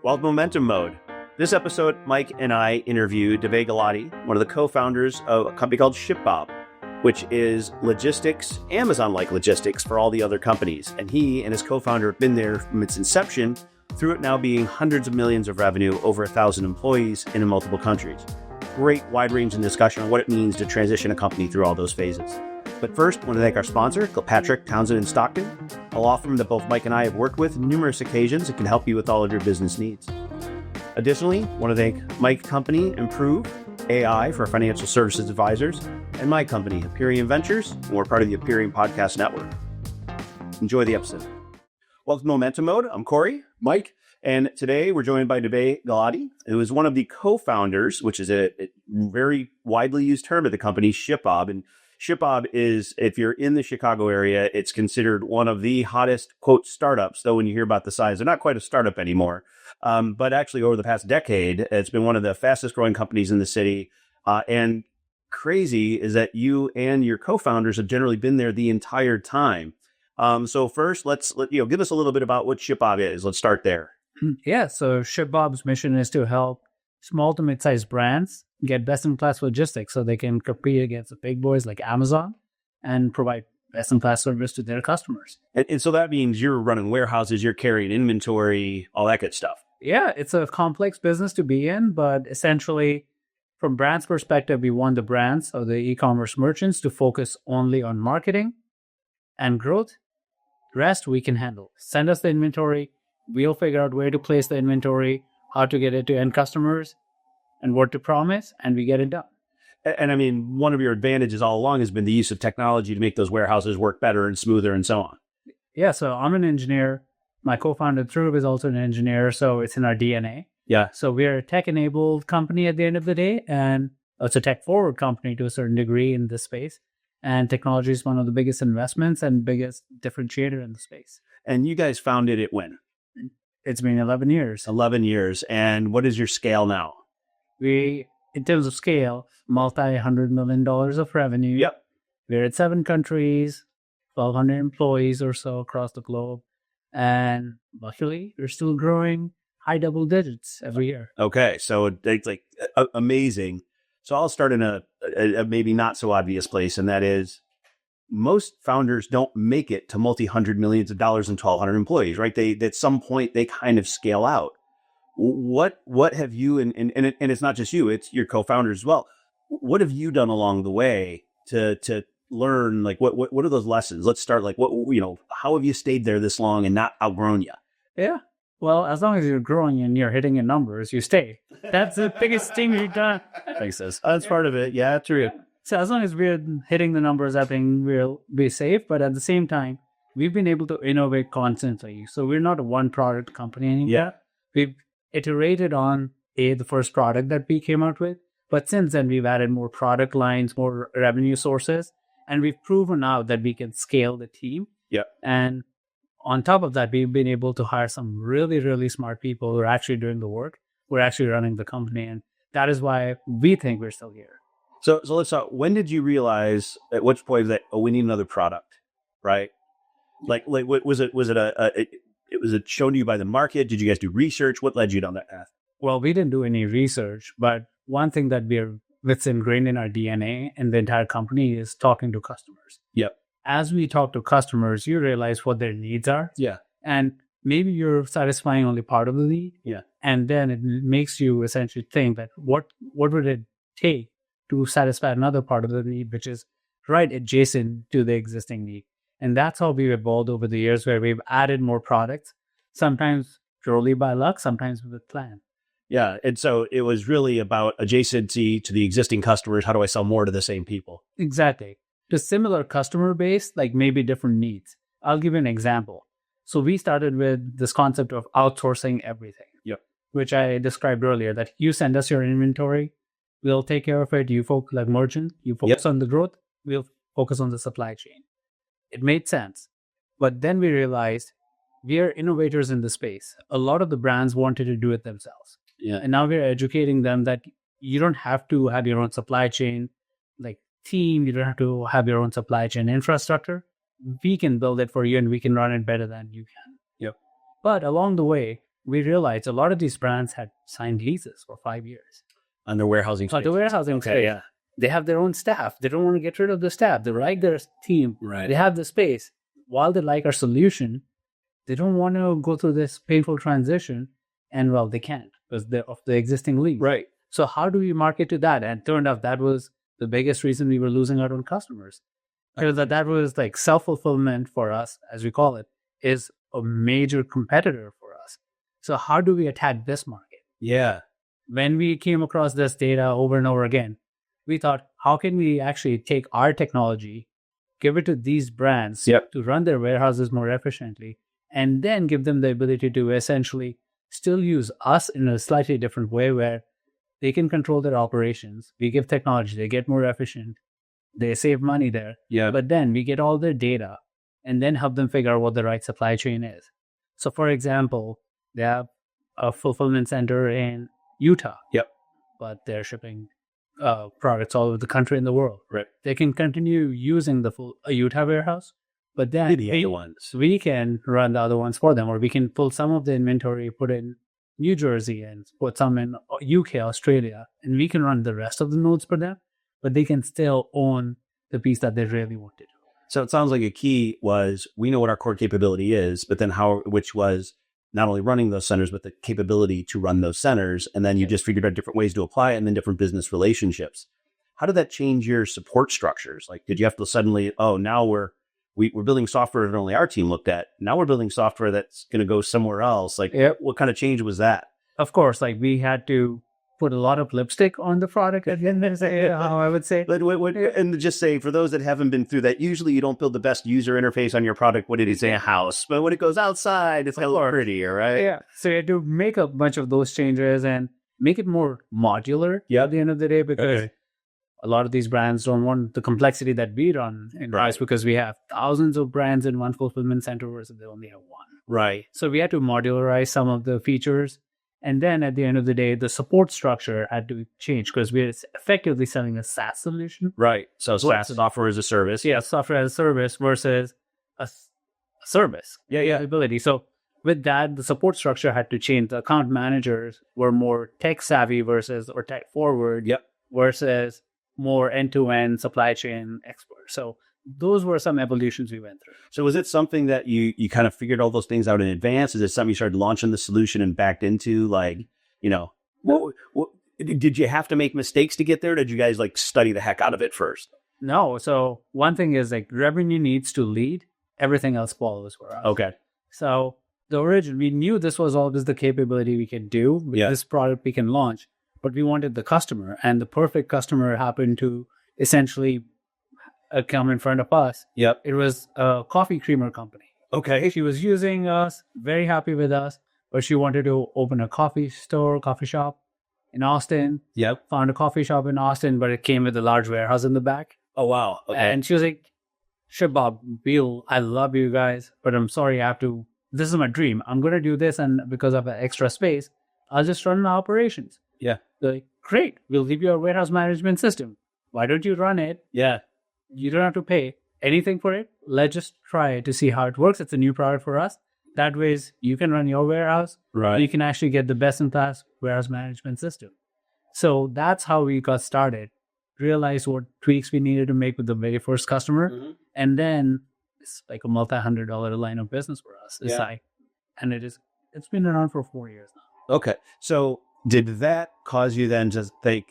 While momentum mode. This episode, Mike and I interviewed Divey Gulati, one of the co-founders of a company called ShipBob, which is logistics, Amazon-like logistics for all the other companies. And he and his co-founder have been there from its inception through it now being hundreds of millions of revenue, over 1,000 employees in multiple countries. Great wide-ranging discussion on what it means to transition a company through all those phases. But first, I want to thank our sponsor, Kilpatrick, Townsend & Stockton, a law firm that both Mike and I have worked with on numerous occasions and can help you with all of your business needs. Additionally, I want to thank Mike's company, Improve AI for financial services advisors, and my company, Hypergrowth Ventures, and we're part of the Hypergrowth Podcast Network. Enjoy the episode. Welcome to Momentum Mode. I'm Corey, Mike, and today we're joined by Divey Gulati, who is one of the co-founders, which is a very widely used term at the company, ShipBob. And ShipBob is, if you're in the Chicago area, it's considered one of the hottest, quote, startups, though when you hear about the size, they're not quite a startup anymore. But actually, over the past decade, it's been one of the fastest growing companies in the city. And crazy is that you and your co-founders have generally been there the entire time. So first, let's give us a little bit about what ShipBob is. Let's start there. Yeah, so ShipBob's mission is to help small to mid-sized brands get best-in-class logistics so they can compete against the big boys like Amazon and provide best-in-class service to their customers. And so that means you're running warehouses, you're carrying inventory, all that good stuff. Yeah, it's a complex business to be in, but essentially, from brands' perspective, we want the brands or the e-commerce merchants to focus only on marketing and growth. The rest we can handle. Send us the inventory. We'll figure out where to place the inventory, how to get it to end customers, and what to promise, and we get it done. And I mean, one of your advantages all along has been the use of technology to make those warehouses work better and smoother and so on. Yeah, so I'm an engineer. My co-founder, Dhruv, is also an engineer, so it's in our DNA. Yeah. So we're a tech-enabled company at the end of the day, and it's a tech-forward company to a certain degree in this space. And technology is one of the biggest investments and biggest differentiator in the space. And you guys founded it when? It's been 11 years. 11 years. And what is your scale now? We, in terms of scale, multi-$100 million of revenue. Yep. We're at 7 countries, 1,200 employees or so across the globe. And luckily, we're still growing high double digits every year. Okay. So it's like amazing. So I'll start in a maybe not so obvious place. And that is most founders don't make it to multi-hundred millions of dollars and 1,200 employees, right? They, at some point, they kind of scale out. What have you, and it's not just you, it's your co-founders as well. What have you done along the way to learn, like, what are those lessons? Let's start, like, how have you stayed there this long and not outgrown you? Yeah. Well, as long as you're growing and you're hitting your numbers, you stay. That's the biggest thing we've done. Thanks, sis. That's part of it. Yeah, true. So as long as we're hitting the numbers, I think we'll be safe. But at the same time, we've been able to innovate constantly. So we're not a one-product company anymore. Yeah. We've iterated on the first product that we came out with. But since then, we've added more product lines, more revenue sources. And we've proven out that we can scale the team. Yeah. And on top of that, we've been able to hire some really, really smart people who are actually doing the work. We're actually running the company. And that is why we think we're still here. So let's talk. When did you realize, at which point that, we need another product, right? Like what was it? Was it shown to you by the market? Did you guys do research? What led you down that path? Well, we didn't do any research, but one thing that's ingrained in our DNA and the entire company is talking to customers. Yep. As we talk to customers, you realize what their needs are. Yeah. And maybe you're satisfying only part of the need. Yeah. And then it makes you essentially think that what would it take to satisfy another part of the need, which is right adjacent to the existing need. And that's how we've evolved over the years, where we've added more products, sometimes purely by luck, sometimes with plan. Yeah. And so it was really about adjacency to the existing customers. How do I sell more to the same people? Exactly. To similar customer base, like maybe different needs. I'll give you an example. So we started with this concept of outsourcing everything, yep, which I described earlier, that you send us your inventory, we'll take care of it. You focus like merchant, you focus on the growth, we'll focus on the supply chain. It made sense. But then we realized we are innovators in the space. A lot of the brands wanted to do it themselves. Yeah. And now we're educating them that you don't have to have your own supply chain like team. You don't have to have your own supply chain infrastructure. We can build it for you and we can run it better than you can. Yep. But along the way, we realized a lot of these brands had signed leases for 5 years. On their warehousing So space. the warehousing Okay, space, yeah. they have their own staff. They don't want to get rid of the staff. They like their team. Right. They have the space. While they like our solution, they don't want to go through this painful transition. And well, they can't because they're of the existing lease. Right. So how do we market to that? And it turned out that was the biggest reason we were losing out on customers. Because that was like self-fulfillment for us, as we call it, is a major competitor for us. So how do we attack this market? Yeah. When we came across this data over and over again, we thought, how can we actually take our technology, give it to these brands Yep. to run their warehouses more efficiently, and then give them the ability to essentially still use us in a slightly different way where they can control their operations. We give technology, they get more efficient, they save money there. Yeah. But then we get all their data and then help them figure out what the right supply chain is. So, for example, they have a fulfillment center in Utah. Yep. But they're shipping products all over the country and the world. Right. They can continue using the full Utah warehouse, but then The other ones. we can run the other ones for them, or we can pull some of the inventory, put in New Jersey and put some in UK, Australia, and we can run the rest of the nodes for them, but they can still own the piece that they really want to do. So it sounds like a key was we know what our core capability is, but then which was not only running those centers, but the capability to run those centers. And then you just figured out different ways to apply it and then different business relationships. How did that change your support structures? Like, did you have to suddenly, now we're building software that only our team looked at. Now we're building software that's going to go somewhere else. Like, What kind of change was that? Of course, like we had to put a lot of lipstick on the product at the end of the day, how I would say. But and just say, for those that haven't been through that, usually you don't build the best user interface on your product. What did it say? A house. But when it goes outside, it's a little prettier, right? Yeah. So you had to make a bunch of those changes and make it more modular at the end of the day, because a lot of these brands don't want the complexity that we run in house, because we have thousands of brands in one fulfillment center versus they only have one. Right. So we had to modularize some of the features. And then at the end of the day, the support structure had to change because we're effectively selling a SaaS solution. Right. So SaaS, software as a service. Yeah, software as a service versus a service. Ability. So with that, the support structure had to change. The account managers were more tech savvy or tech forward versus more end-to-end supply chain experts. So those were some evolutions we went through. So was it something that you kind of figured all those things out in advance? Is it something you started launching the solution and backed into? Like, what did you have to make mistakes to get there? Or did you guys like study the heck out of it first? No. So one thing is like revenue needs to lead. Everything else follows for us. Okay. So we knew this was always the capability we could do with this product we can launch, but we wanted the customer, and the perfect customer happened to essentially come in front of us. Yep. It was a coffee creamer company. Okay. She was using us, very happy with us, but she wanted to open a coffee shop in Austin. Yep. Found a coffee shop in Austin, but it came with a large warehouse in the back. Oh, wow. Okay. And she was like, ShipBob, Bill, I love you guys, but I'm sorry, this is my dream. I'm going to do this, and because of extra space, I'll just run the operations. Yeah. They're like, great, we'll give you a warehouse management system. Why don't you run it? Yeah. You don't have to pay anything for it. Let's just try it to see how it works. It's a new product for us. That way, you can run your warehouse. Right. You can actually get the best-in-class warehouse management system. So that's how we got started. Realized what tweaks we needed to make with the very first customer. Mm-hmm. And then it's like a $multi-$100 line of business for us. And it's been around for 4 years now. Okay. So did that cause you then to think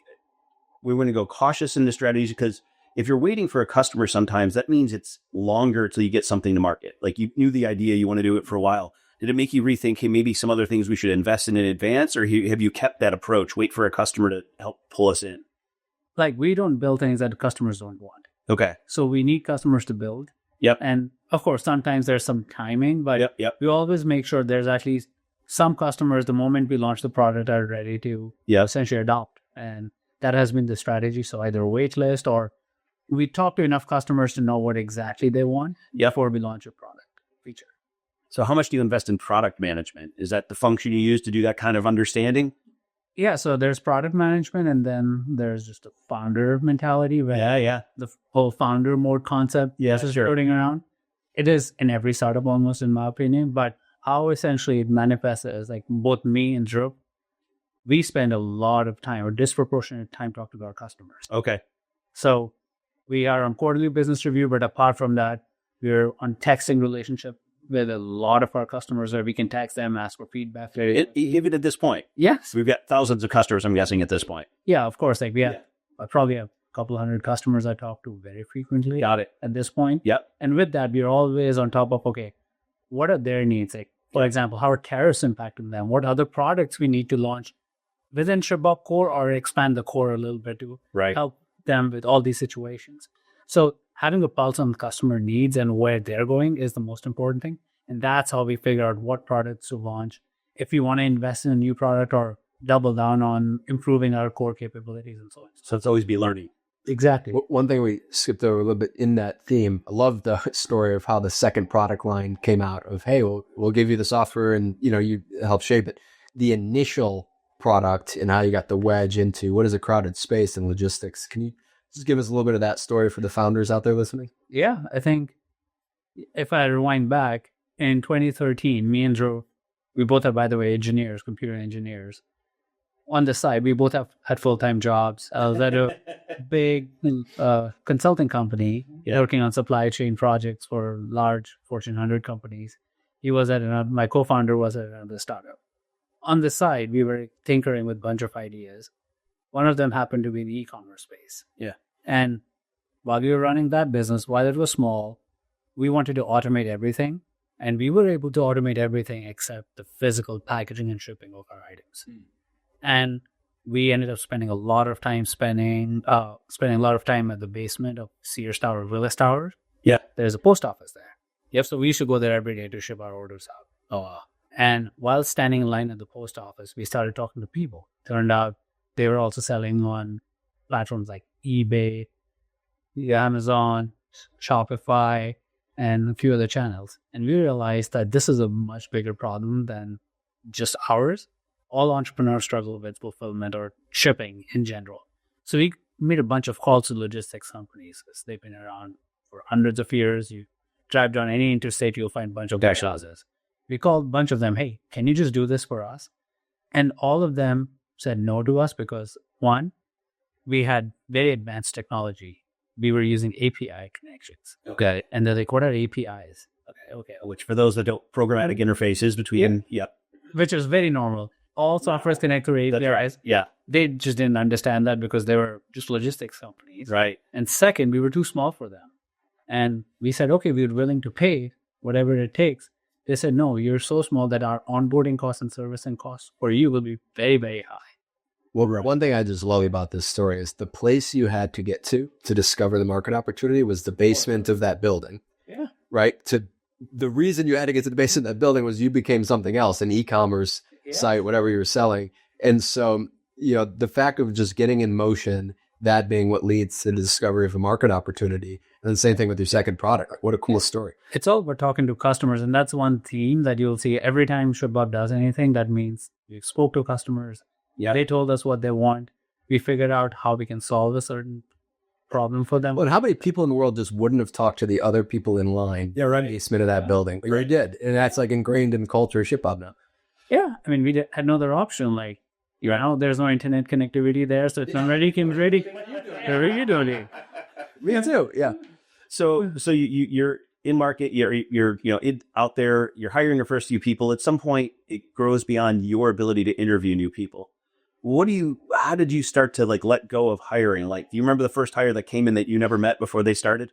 we're going to go cautious in the strategies? Because if you're waiting for a customer, sometimes that means it's longer till you get something to market. Like you knew the idea, you want to do it for a while. Did it make you rethink, hey, maybe some other things we should invest in advance? Or have you kept that approach, wait for a customer to help pull us in? Like we don't build things that customers don't want. Okay. So we need customers to build. Yep. And of course, sometimes there's some timing, but we always make sure there's at least some customers, the moment we launch the product, are ready to essentially adopt. And that has been the strategy. So either a wait list, or we talk to enough customers to know what exactly they want before we launch a product feature. So how much do you invest in product management? Is that the function you use to do that kind of understanding? Yeah, so there's product management, and then there's just a founder mentality where the whole founder mode concept is floating around. It is in every startup almost, in my opinion, but how essentially it manifests is like both me and Drew, we spend a lot of time or disproportionate time talking to our customers. Okay. So we are on quarterly business review, but apart from that, we're on texting relationship with a lot of our customers where we can text them, ask for feedback. Even at this point. Yes. We've got thousands of customers, I'm guessing, at this point. Yeah, of course. Like we have probably a couple hundred customers I talk to very frequently. Got it. At this point. Yep. And with that, we're always on top of, okay, what are their needs? Like, for example, how are tariffs impacting them? What other products we need to launch within ShipBob core or expand the core a little bit to help them with all these situations. So having a pulse on customer needs and where they're going is the most important thing. And that's how we figure out what products to launch. If we want to invest in a new product or double down on improving our core capabilities and so on. So it's always be learning. Exactly. One thing we skipped over a little bit in that theme, I love the story of how the second product line came out of, hey, we'll give you the software and, you help shape it. The initial product and how you got the wedge into what is a crowded space and logistics. Can you just give us a little bit of that story for the founders out there listening? Yeah, I think if I rewind back in 2013, me and Drew, we both are, by the way, engineers, computer engineers. On the side, we both had full-time jobs. I was at a big consulting company working on supply chain projects for large Fortune 100 companies. He was at my co-founder was at another startup. On the side, we were tinkering with a bunch of ideas. One of them happened to be the e-commerce space. Yeah. And while we were running that business, while it was small, we wanted to automate everything. And we were able to automate everything except the physical packaging and shipping of our items. And we ended up spending a lot of time at the basement of Sears Tower, Willis Tower. Yeah. There's a post office there. Yep. So we used to go there every day to ship our orders out. Oh, wow. And while standing in line at the post office, we started talking to people. Turned out they were also selling on platforms like eBay, Amazon, Shopify, and a few other channels. And we realized that this is a much bigger problem than just ours. All entrepreneurs struggle with fulfillment or shipping in general. So we made a bunch of calls to logistics companies. They've been around for hundreds of years. You drive down any interstate, you'll find a bunch of warehouses. We called a bunch of them, hey, can you just do this for us? And all of them said no to us because, one, we had very advanced technology. We were using API connections. Okay. And they're like, what are APIs? Okay. Which for those that don't, programmatic interfaces between, which is very normal. All softwares connect to APIs. Right. Yeah. They just didn't understand that because they were just logistics companies. Right. And second, we were too small for them. And we said, okay, we're willing to pay whatever it takes. They said, no, you're so small that our onboarding costs and servicing costs for you will be very, very high. Well, one thing I just love about this story is the place you had to get to discover the market opportunity was the basement of that building. Yeah. Right? The reason you had to get to the basement of that building was you became something else, an e-commerce site, whatever you were selling. And so, the fact of just getting in motion, that being what leads to the discovery of a market opportunity. And the same thing with your second product. Like, what a cool story. It's all about talking to customers. And that's one theme that you'll see every time ShipBob does anything. That means we spoke to customers. Yeah. They told us what they want. We figured out how we can solve a certain problem for them. Well, and how many people in the world just wouldn't have talked to the other people in line in the basement of that building? We did. And that's like ingrained in the culture of ShipBob now. Yeah. I mean, we had no other option. Like, there's no internet connectivity there, so it's not ready. What are you doing? Me too. Yeah. So you're in market, you're out there, you're hiring your first few people. At some point, it grows beyond your ability to interview new people. How did you start to let go of hiring? Do you remember the first hire that came in that you never met before they started?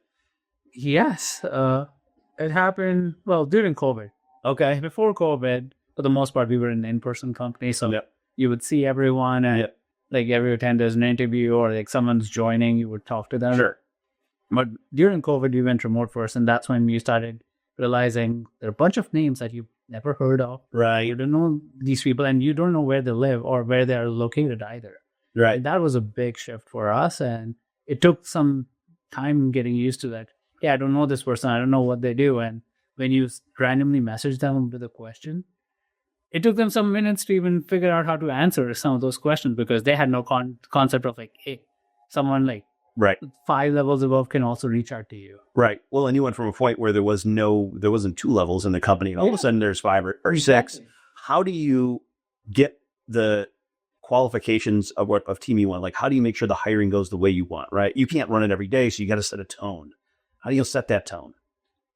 Yes. It happened, during COVID. Okay. Before COVID, for the most part, we were an in-person company. So you would see everyone and every time there's an interview or someone's joining, you would talk to them. Sure. But during COVID, we went remote first. And that's when you started realizing there are a bunch of names that you've never heard of. Right. You don't know these people and you don't know where they live or where they're located either. Right. And that was a big shift for us. And it took some time getting used to that. Yeah, I don't know this person. I don't know what they do. And when you randomly message them with a question, it took them some minutes to even figure out how to answer some of those questions because they had no concept of hey, someone Right. 5 levels above can also reach out to you. Right. Well, and you went from a point where there wasn't 2 levels in the company, and all of a sudden there's 5 or 6. Exactly. How do you get the qualifications of team you want? Like, how do you make sure the hiring goes the way you want, right? You can't run it every day, so you got to set a tone. How do you set that tone?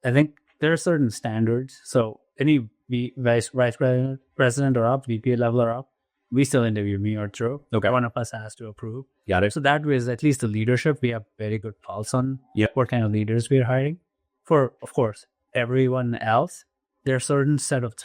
I think there are certain standards. So any vice president or up, VP level or up, we still interview me or Drew. Okay. One of us has to approve. Got it. So that way, is at least the leadership, we have very good pulse on Yep. what kind of leaders we're hiring. For, of course, everyone else, there are certain set of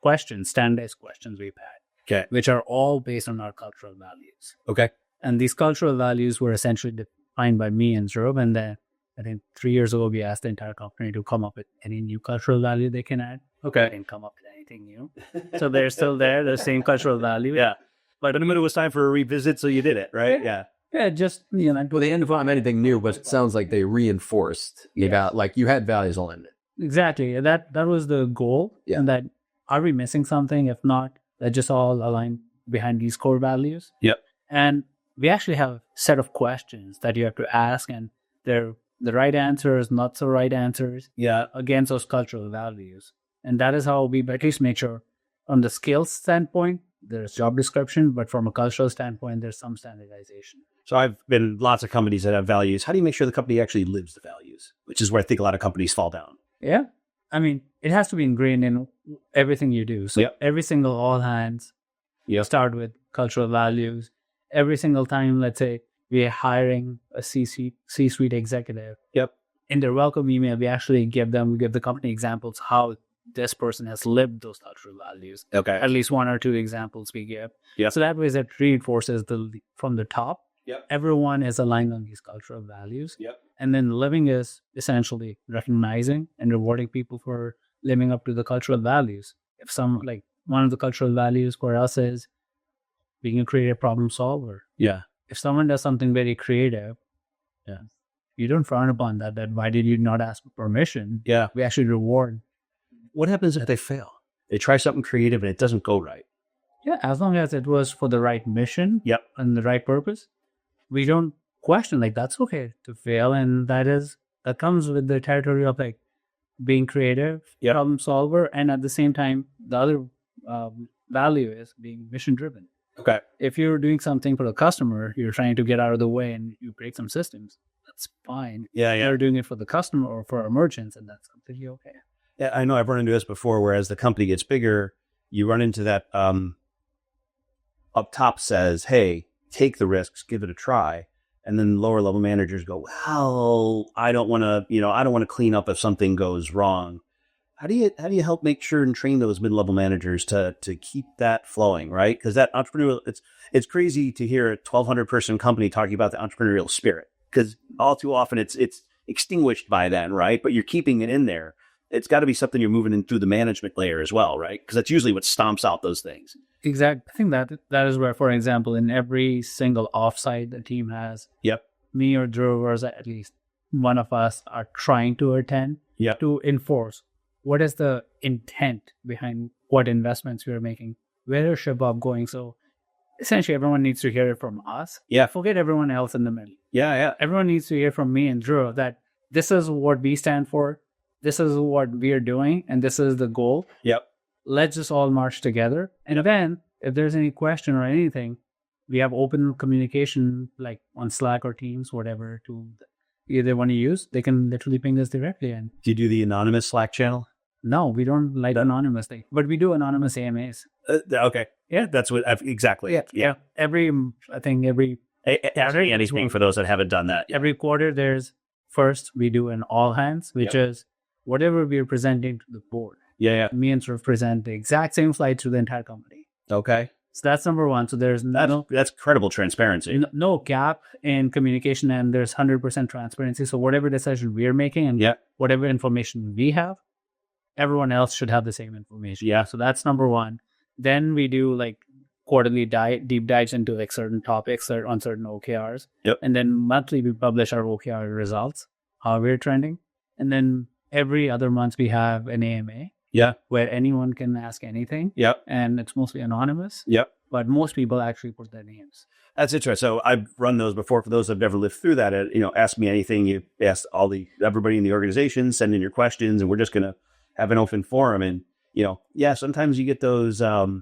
questions, standardized questions we've had, Okay. which are all based on our cultural values. Okay. And these cultural values were essentially defined by me and Drew. And then I think 3 years ago, we asked the entire company to come up with any new cultural value they can add. They Okay. didn't come up with anything new. So they're still there, the same cultural value. Yeah. But in a minute, it was time for a revisit, so you did it, right? Yeah. Yeah, just, Well, they didn't find anything new, but it sounds like they reinforced. You got like you had values alignment. exactly. That was the goal. Yeah. And that, are we missing something? If not, that just all align behind these core values. Yep. And we actually have a set of questions that you have to ask, and they're the right answers, not so right answers, Yeah. against those cultural values. And that is how we at least make sure, on the skills standpoint, there's job description, but from a cultural standpoint, there's some standardization. So I've been in lots of companies that have values. How do you make sure the company actually lives the values? Which is where I think a lot of companies fall down. Yeah. I mean, it has to be ingrained in everything you do. So Yep. every single all hands Yep. start with cultural values. Every single time, let's say, we're hiring a C-suite executive, Yep. in their welcome email, we actually give the company examples how this person has lived those cultural values. Okay. At least 1 or 2 examples we give. Yep. So that way, that reinforces from the top. Yep. Everyone is aligned on these cultural values. Yep. And then living is essentially recognizing and rewarding people for living up to the cultural values. If one of the cultural values for us is being a creative problem solver. Yeah. If someone does something very creative, Yeah. you don't frown upon that why did you not ask for permission? Yeah. We actually reward. What happens if they fail? They try something creative and it doesn't go right. Yeah, as long as it was for the right mission. Yep. And the right purpose, we don't question, that's okay to fail. And that comes with the territory of being creative, Yep. problem solver. And at the same time, the other value is being mission driven. Okay. If you're doing something for the customer, you're trying to get out of the way and you break some systems, that's fine. Yeah. Yeah. You're doing it for the customer or for our merchants, and that's completely okay. Yeah, I know I've run into this before, where as the company gets bigger, you run into that up top says, hey, take the risks, give it a try. And then lower level managers go, well, I don't want to clean up if something goes wrong. How do you help make sure and train those mid-level managers to keep that flowing, right? Because that entrepreneurial, it's crazy to hear a 1,200 person company talking about the entrepreneurial spirit, because all too often it's extinguished by then, right? But you're keeping it in there. It's got to be something you're moving in through the management layer as well, right? Because that's usually what stomps out those things. Exactly. I think that is where, for example, in every single offsite the team has, Yep. me or Drew, or at least one of us, are trying to attend, Yep. to enforce what is the intent behind what investments we are making, where is ShipBob going. So essentially, everyone needs to hear it from us. Yeah. Forget everyone else in the middle. Yeah. Yeah. Everyone needs to hear from me and Drew that this is what we stand for, this is what we are doing, and this is the goal. Yep. Let's just all march together. And then, if there's any question or anything, we have open communication, like on Slack or Teams, whatever, to either want to use. They can literally ping us directly. And Do you do the anonymous Slack channel? no, we don't like anonymous thing, but we do anonymous AMAs. Okay. Yeah, that's what exactly. Yeah. Every Anything for those that haven't done that. every quarter, first we do an all hands, which is whatever we are presenting to the board. Yeah. Me and Sort present the exact same slides to the entire company. Okay. So that's number one. So there's That's credible transparency. no gap in communication, and there's 100% transparency. So whatever decision we're making and whatever information we have, everyone else should have the same information. Yeah. So that's number one. Then we do quarterly deep dives into certain topics on certain OKRs. Yep. And then monthly we publish our OKR results, how we're trending. And then every other month we have an AMA. Yeah. Where anyone can ask anything. Yep. And it's mostly anonymous. Yep. but most people actually put their names. That's interesting. So I've run those before. For those that have never lived through that, ask me anything. You ask everybody in the organization, send in your questions, and we're just going to have an open forum. And, sometimes you get those, I'll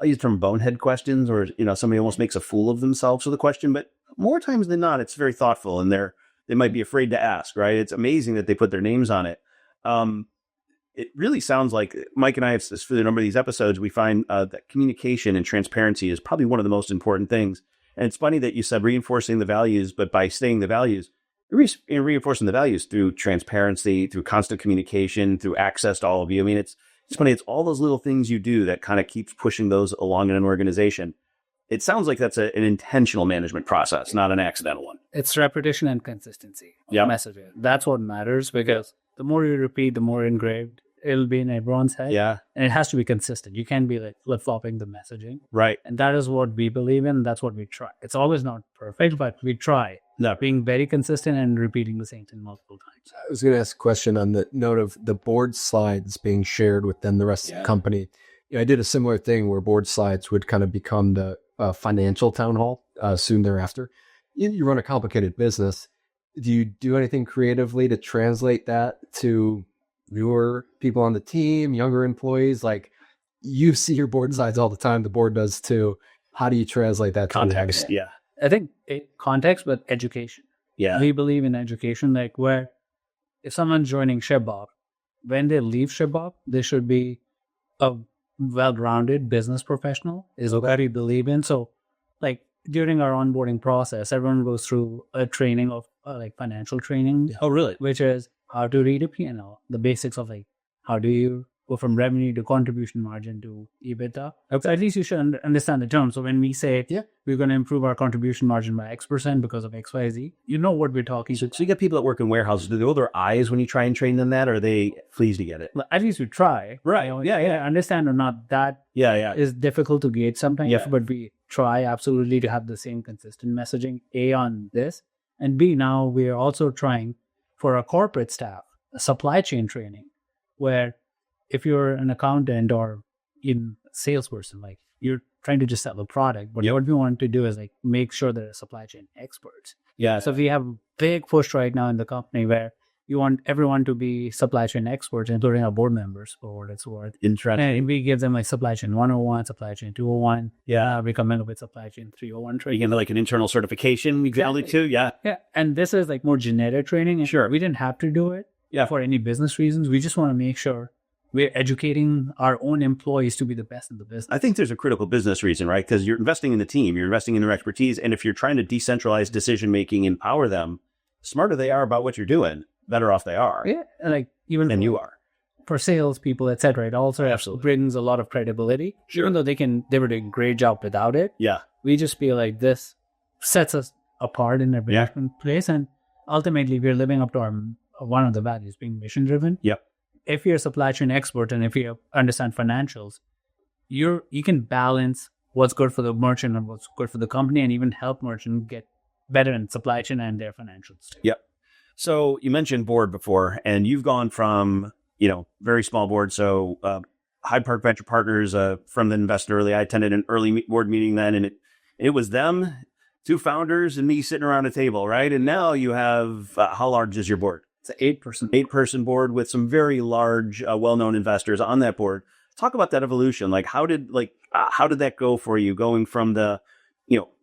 use the term bonehead questions, or, somebody almost makes a fool of themselves with a question, but more times than not, it's very thoughtful, and they might be afraid to ask, right? It's amazing that they put their names on it. It really sounds like Mike and I have, for a number of these episodes, we find that communication and transparency is probably one of the most important things. And it's funny that you said reinforcing the values, but by saying the values, you're reinforcing the values through transparency, through constant communication, through access to all of you. I mean, it's funny. It's all those little things you do that kind of keeps pushing those along in an organization. It sounds like that's an intentional management process, not an accidental one. It's repetition and consistency of messaging. That's what matters, because the more you repeat, the more engraved it'll be in everyone's head. Yeah. And it has to be consistent. You can't be like flip-flopping the messaging. Right. And that is what we believe in. That's what we try. It's always not perfect, but we try. No. Being very consistent and repeating the same thing multiple times. I was going to ask a question on the note of the board slides being shared within the rest of the company. I did a similar thing where board slides would kind of become the financial town hall soon thereafter. You run a complicated business. Do you do anything creatively to translate that to newer people on the team, younger employees? Like, you see your board slides all the time. The board does too. How do you translate that context? to I think context, but education. Yeah. We believe in education, like where if someone's joining ShipBob, when they leave ShipBob, they should be a well-rounded business professional is what we believe in. So like during our onboarding process, everyone goes through a training of financial training. Oh, really? Which is how to read a P&L, the basics of like, how do you go from revenue to contribution margin to EBITDA? Okay. So at least you should understand the term. So when we say we're going to improve our contribution margin by X% because of XYZ, you know what we're talking about. So you get people that work in warehouses. Do they roll their eyes when you try and train them that, or are they pleased to get it? At least we try. Right. Understand or not, that is difficult to gauge sometimes. Yeah. But we try absolutely to have the same consistent messaging, A, on this, and B, now we are also trying for our corporate staff, a supply chain training, where if you're an accountant or in salesperson, like you're trying to just sell a product, but what we want to do is like make sure they're supply chain experts. Yeah. So we have a big push right now in the company where you want everyone to be supply chain experts, including our board members, for what it's worth. Interesting. And we give them like supply chain 101, supply chain 201. Yeah. We come in with supply chain 301 training. You get like an internal certification exactly too. Yeah. Yeah. And this is like more generic training. And sure. We didn't have to do it for any business reasons. We just want to make sure we're educating our own employees to be the best in the business. I think there's a critical business reason, right? Because you're investing in the team, you're investing in their expertise. And if you're trying to decentralize decision-making, empower them, the smarter they are about what you're doing, better off they are. Yeah. Like even than you are. For salespeople, et cetera, it also brings a lot of credibility. Sure. Even though they were doing a great job without it. Yeah. We just feel like this sets us apart in every place. And ultimately, we're living up to our one of the values, being mission-driven. Yep. If you're a supply chain expert and if you understand financials, you can balance what's good for the merchant and what's good for the company, and even help merchant get better in supply chain and their financials. Yep. So you mentioned board before, and you've gone from, very small board. So Hyde Park Venture Partners, from the investor early, I attended an early board meeting then, and it was them, two founders, and me sitting around a table, right? And now you have, how large is your board? It's an 8%. 8-person board with some very large, well-known investors on that board. Talk about that evolution. Like, how did that go for you, going from the,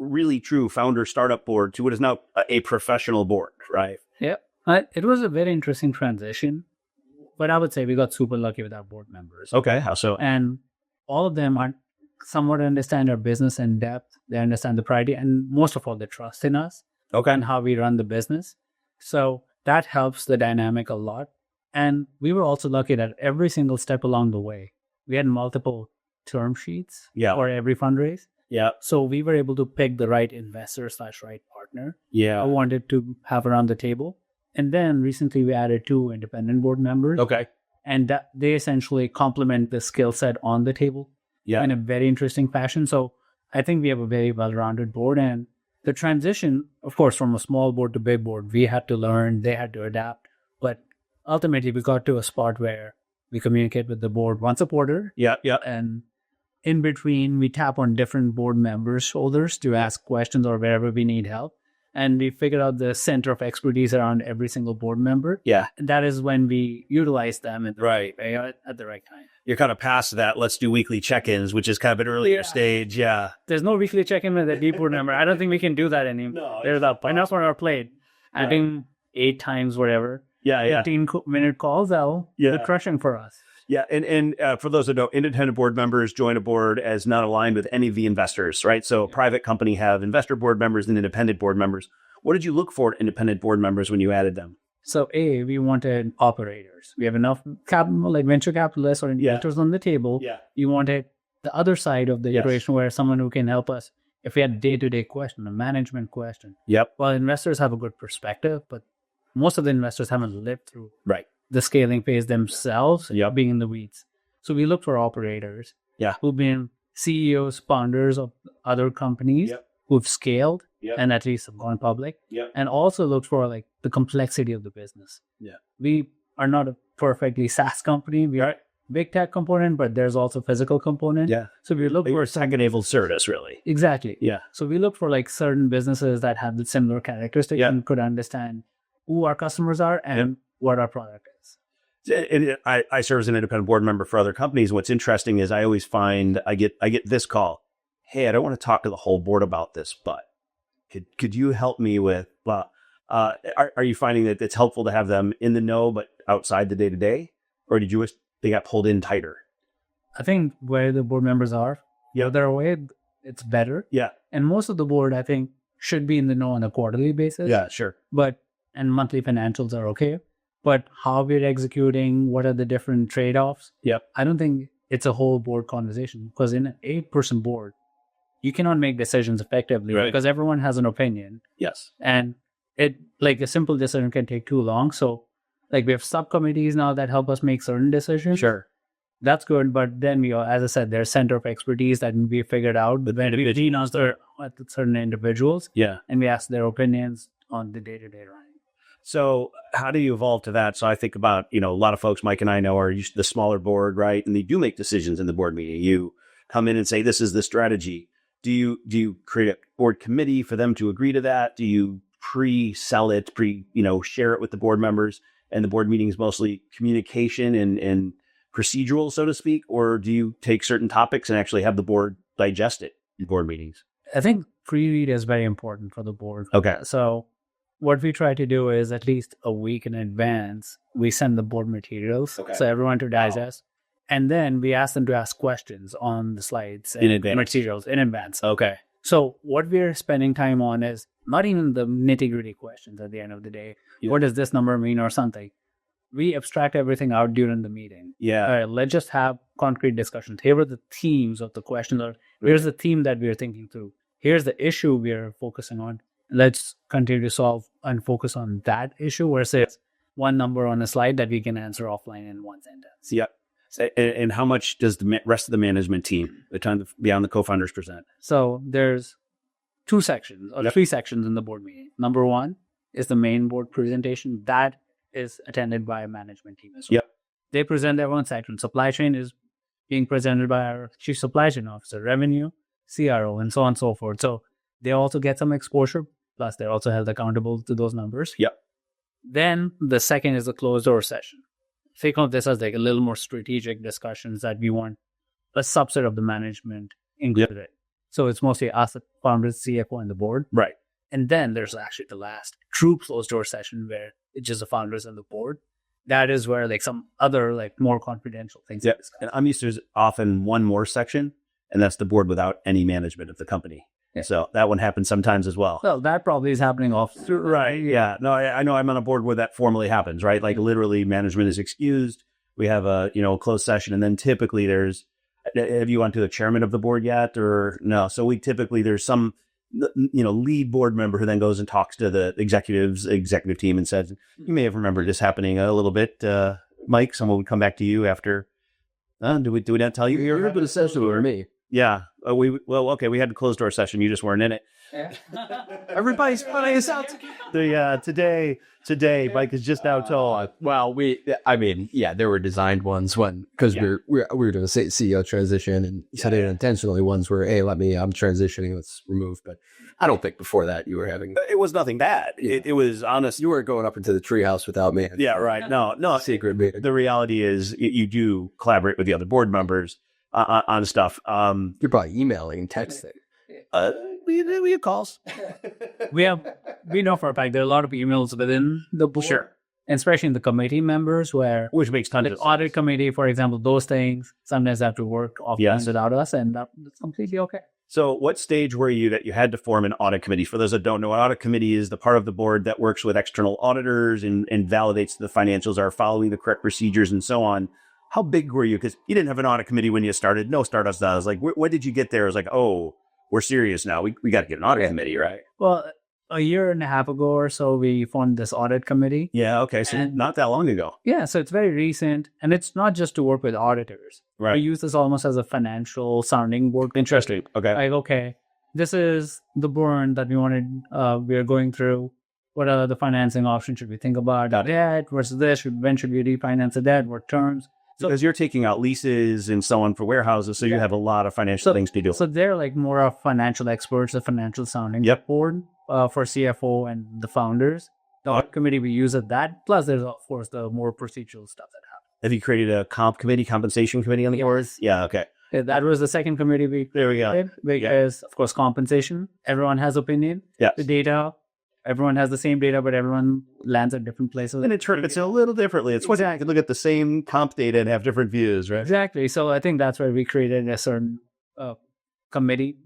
really true founder startup board to what is now a professional board, right? Yeah. It was a very interesting transition, but I would say we got super lucky with our board members. Okay. How so? And all of them are somewhat understand our business in depth. They understand the priority, and most of all, they trust in us. Okay. And how we run the business. So that helps the dynamic a lot. And we were also lucky that every single step along the way, we had multiple term sheets for every fundraise. Yeah. So we were able to pick the right investor / right partner. Yeah. I wanted to have around the table. And then recently we added 2 independent board members. Okay. And that they essentially complement the skill set on the table in a very interesting fashion. So I think we have a very well-rounded board. And the transition, of course, from a small board to big board, we had to learn, they had to adapt. But ultimately, we got to a spot where we communicate with the board once a quarter. Yeah, yeah. And in between, we tap on different board members' shoulders to ask questions or wherever we need help. And we figure out the center of expertise around every single board member. Yeah. And that is when we utilize them at the right way, at the right time. You're kind of past that. Let's do weekly check-ins, which is kind of an earlier stage. Yeah. There's no weekly check-in with a deep board member. I don't think we can do that anymore. No, There's enough on our plate. I think 8 times, whatever. Yeah. 15-minute calls, they're crushing for us. Yeah, and for those that know, independent board members join a board as not aligned with any of the investors, right? So a private company have investor board members and independent board members. What did you look for in independent board members when you added them? So we wanted operators. We have enough capital, like venture capitalists or investors on the table. Yeah. You wanted the other side of the equation where someone who can help us if we had a day-to-day question, a management question. Yep. Well, investors have a good perspective, but most of the investors haven't lived through the scaling phase themselves, being in the weeds. So we look for operators who've been CEOs, founders of other companies who've scaled and at least have gone public, and also look for like the complexity of the business. Yeah, we are not a perfectly SaaS company. We are big tech component, but there's also physical component. Yeah, so we look for tech-enabled service, really. Exactly. Yeah, so we look for like certain businesses that have the similar characteristics and could understand who our customers are and what our product is. And I serve as an independent board member for other companies. What's interesting is I always find I get this call. Hey, I don't want to talk to the whole board about this, but could you help me with blah? Are you finding that it's helpful to have them in the know but outside the day-to-day? Or did you wish they got pulled in tighter? I think where the board members are, their way, it's better. Yeah. And most of the board, I think, should be in the know on a quarterly basis. Yeah, sure. And monthly financials are okay. But how we're executing, what are the different trade-offs? Yep. I don't think it's a whole board conversation, because in an 8-person board, you cannot make decisions effectively because everyone has an opinion. Yes. And it like a simple decision can take too long. So like we have subcommittees now that help us make certain decisions. Sure. That's good. But then we, as I said, there's center of expertise that we figured out when we lean on certain individuals. Yeah. And we ask their opinions on the day-to-day running. So how do you evolve to that? So I think about, a lot of folks Mike and I know are used to the smaller board, right? And they do make decisions in the board meeting. You come in and say, this is the strategy. Do you create a board committee for them to agree to that? Do you pre-sell it, share it with the board members? And the board meeting is mostly communication and procedural, so to speak? Or do you take certain topics and actually have the board digest it in board meetings? I think pre-read is very important for the board. Okay. So what we try to do is at least a week in advance, we send the board materials so everyone to digest. Wow. And then we ask them to ask questions on the slides and materials in advance. Okay. So what we're spending time on is not even the nitty-gritty questions at the end of the day. Yeah. What does this number mean or something? We abstract everything out during the meeting. Yeah. All right, let's just have concrete discussions. Here are the themes of the questions, or here's the theme that we're thinking through. Here's the issue we're focusing on. Let's continue to solve and focus on that issue versus one number on a slide that we can answer offline in one sentence. Yeah. And how much does the rest of the management team, the time beyond the co-founders, present? So there's 2 sections or 3 sections in the board meeting. Number 1 is the main board presentation. That is attended by a management team as well. Yep. They present their own section. Supply chain is being presented by our chief supply chain officer, revenue, CRO, and so on and so forth. So they also get some exposure. Plus, they're also held accountable to those numbers. Yep. Then the second is a closed door session. Think of this as like a little more strategic discussions that we want a subset of the management included. Yep. So it's mostly us, the founders, CFO, and the board. Right. And then there's actually the last true closed door session where it's just the founders and the board. That is where like some other like more confidential things. Yeah. And I'm used to there's often one more section, and that's the board without any management of the company. Yeah. So that one happens sometimes as well. Well, that probably is happening off. Right. Yeah. No, I know I'm on a board where that formally happens, right? Like literally management is excused. We have a, closed session. And then typically have you gone to the chairman of the board yet or no? So there's some, lead board member who then goes and talks to the executive team and says, you may have remembered this happening a little bit. Mike, someone would come back to you after, do we not tell you? You're a bit essential for me. Yeah. Okay. We had a closed door session. You just weren't in it. Everybody's putting us out Today, Mike is just now told. Well, there were designed ones because we were doing a CEO transition, and you said it intentionally. Ones where, hey, I'm transitioning, let's remove. But I don't think before that you were having. It was nothing bad. It was honest. You weren't going up into the treehouse without me. Yeah, right. No. Secret meeting. The reality is, you do collaborate with the other board members on stuff. You're probably emailing and texting. We have calls. We know for a fact there are a lot of emails within the board. Sure. And especially in the committee members Which makes tons of sense. Audit committee, for example, those things sometimes have to work offline without us, and that's completely okay. So what stage were you that you had to form an audit committee? For those that don't know, an audit committee is the part of the board that works with external auditors and validates the financials are following the correct procedures and so on. How big were you? Because you didn't have an audit committee when you started. No startups does. Like, when did you get there? It was like, oh, we're serious now. We got to get an audit committee, right? Well, a year and a half ago or so, we formed this audit committee. Yeah, okay. So not that long ago. Yeah, so it's very recent. And it's not just to work with auditors. Right. We use this almost as a financial sounding board. Interesting. Okay. Like, okay, this is the burn that we are going through. What are the financing options should we think about? Debt versus this. When should we refinance the debt? What terms? So, because you're taking out leases and so on for warehouses, so you have a lot of financial things to do. So they're like more of financial experts, the financial sounding board for CFO and the founders. The audit committee, we use it that. Plus, there's, of course, the more procedural stuff that happens. Have you created a compensation committee on the board? Yeah, okay. That was the second committee we created. Because, of course, compensation, everyone has opinion. Yeah. The data, everyone has the same data, but everyone lands at different places. And it's a little differently. It's exactly. You can look at the same comp data and have different views, right? Exactly. So I think that's why we created a certain committee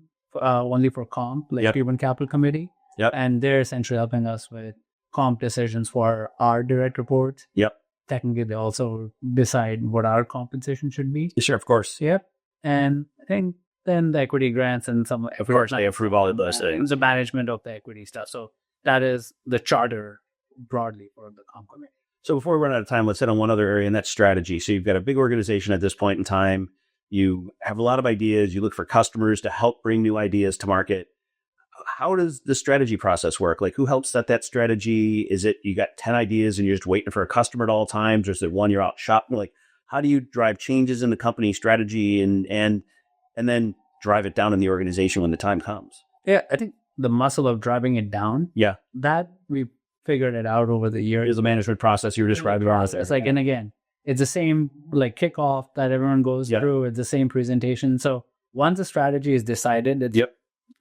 only for comp, like human capital committee. Yep. And they're essentially helping us with comp decisions for our direct reports. Yep. Technically, they also decide what our compensation should be. Sure, of course. Yep. And I think then the equity grants and some... Of course, they approve all of those things. The management of the equity stuff. So that is the charter broadly for the comp committee. So before we run out of time, let's hit on one other area, and that's strategy. So you've got a big organization at this point in time. You have a lot of ideas. You look for customers to help bring new ideas to market. How does the strategy process work? Like, who helps set that strategy? Is it you got 10 ideas and you're just waiting for a customer at all times? Or is it one you're out shopping? Like, how do you drive changes in the company strategy and then drive it down in the organization when the time comes? Yeah, I think the muscle of driving it down, that we figured it out over the years. Is the management process you were describing. It's like, and again, it's the same like kickoff that everyone goes through. It's the same presentation. So once the strategy is decided, it's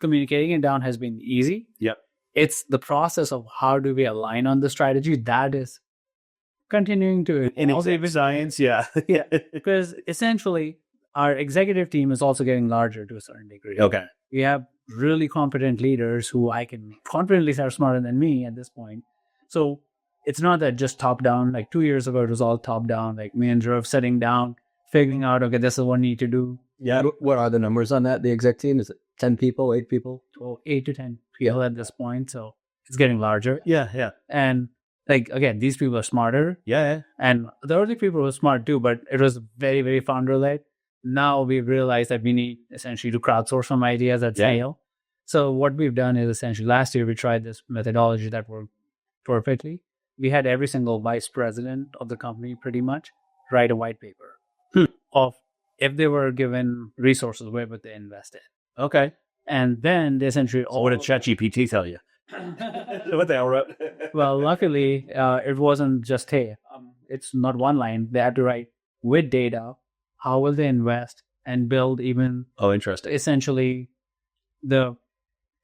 communicating it down has been easy. Yep. It's the process of how do we align on the strategy that is continuing to evolve. Science, because essentially our executive team is also getting larger to a certain degree. Okay. We have really competent leaders who I can confidently say are smarter than me at this point. So it's not that just top down. Like 2 years ago, it was all top down. Like me and Dhruv sitting down, figuring out, okay, this is what we need to do. Yeah. What are the numbers on that? The exec team? Is it 10 people, 8 people? Well, 8 to 10 people at this point. So it's getting larger. Yeah. And like, again, these people are smarter. Yeah. And the early people were smart too, but it was very, very founder-led. Now we've realized that we need essentially to crowdsource some ideas at scale. So what we've done is essentially last year we tried this methodology that worked perfectly. We had every single vice president of the company pretty much write a white paper of if they were given resources, where would they invest in? Okay. And then they essentially... So what did ChatGPT tell you? What the hell, wrote? Well, luckily, it wasn't just, hey, it's not one line. They had to write with data, how will they invest and build even... Oh, interesting. Essentially, the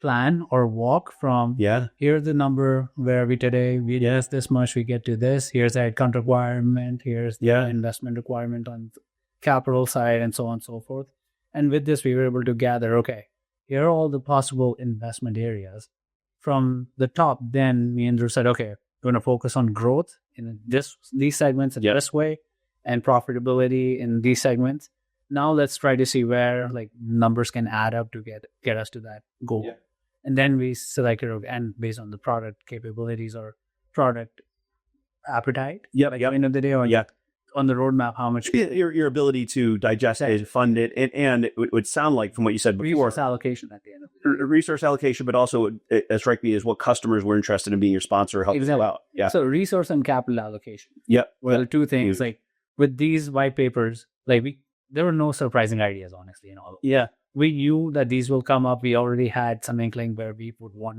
plan or walk from here's the number where we today, we invest this much, we get to this. Here's the headcount requirement. Here's the investment requirement on capital side and so on and so forth. And with this, we were able to gather, okay, here are all the possible investment areas. From the top, then me and Dhruv said, okay, we're going to focus on growth in these segments in this way and profitability in these segments. Now let's try to see where like numbers can add up to get us to that goal. Yeah. And then we selected and based on the product capabilities or product appetite. At the end of the day, or on the roadmap how much your ability to digest it, fund it, and it would sound like from what you said before, resource allocation at the end of it. resource allocation, but also it strike me as what customers were interested in being your sponsor, helping you out. Yeah. So resource and capital allocation. Yep. Well, two things. Like with these white papers, like there were no surprising ideas, honestly, in all. Yeah. We knew that these will come up. We already had some inkling where we would want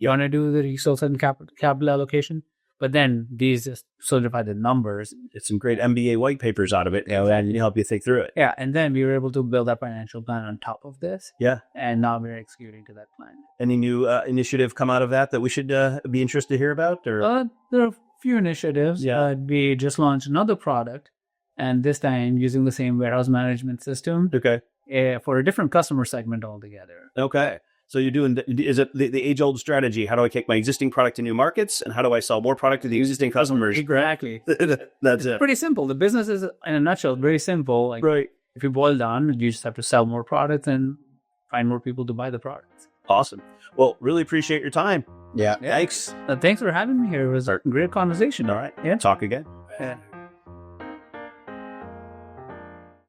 to do the resource and capital allocation. But then these just solidify the numbers. It's some great MBA white papers out of it, and help you think through it. Yeah, and then we were able to build a financial plan on top of this. Yeah. And now we're executing to that plan. Any new initiative come out of that we should be interested to hear about? Or there are a few initiatives. Yeah. We just launched another product, and this time using the same warehouse management system okay. For a different customer segment altogether. Okay. So you're doing, is it the age-old strategy? How do I take my existing product to new markets? And how do I sell more product to the existing customers? Exactly. That's it. Pretty simple. The business is, in a nutshell, very simple. Like, right. If you boil down, you just have to sell more products and find more people to buy the products. Awesome. Well, really appreciate your time. Yeah. Thanks. Thanks for having me here. It was a great conversation. All right. Yeah. Talk again. Yeah.